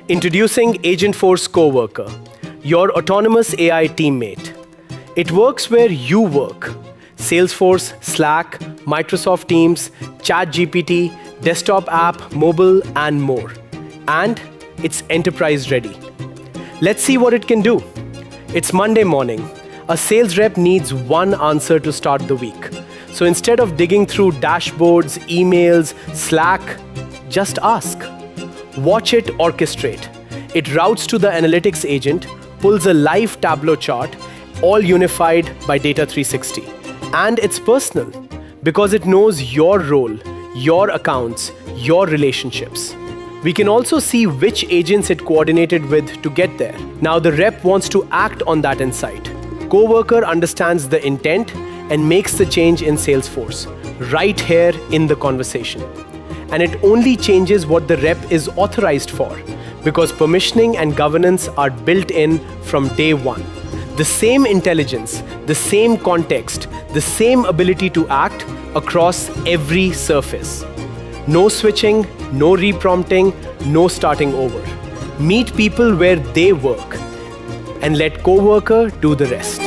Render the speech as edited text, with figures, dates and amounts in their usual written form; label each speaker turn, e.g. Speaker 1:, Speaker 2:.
Speaker 1: Introducing Agentforce Coworker, your autonomous AI teammate. It works where you work. Salesforce, Slack, Microsoft Teams, ChatGPT, desktop app, mobile, and more. And it's enterprise ready. Let's see what it can do. It's Monday morning. A sales rep needs one answer to start the week. So instead of digging through dashboards, emails, Slack, just ask. Watch it orchestrate. It routes to the analytics agent, pulls a live Tableau chart, all unified by Data 360. And it's personal because it knows your role, your accounts, your relationships. We can also see which agents it coordinated with to get there. Now the rep wants to act on that insight. Coworker understands the intent and makes the change in Salesforce, right here in the conversation. And it only changes what the rep is authorized for, because permissioning and governance are built in from day one. The same intelligence, the same context, the same ability to act across every surface. No switching, no reprompting, no starting over. Meet people where they work and let Coworker do the rest.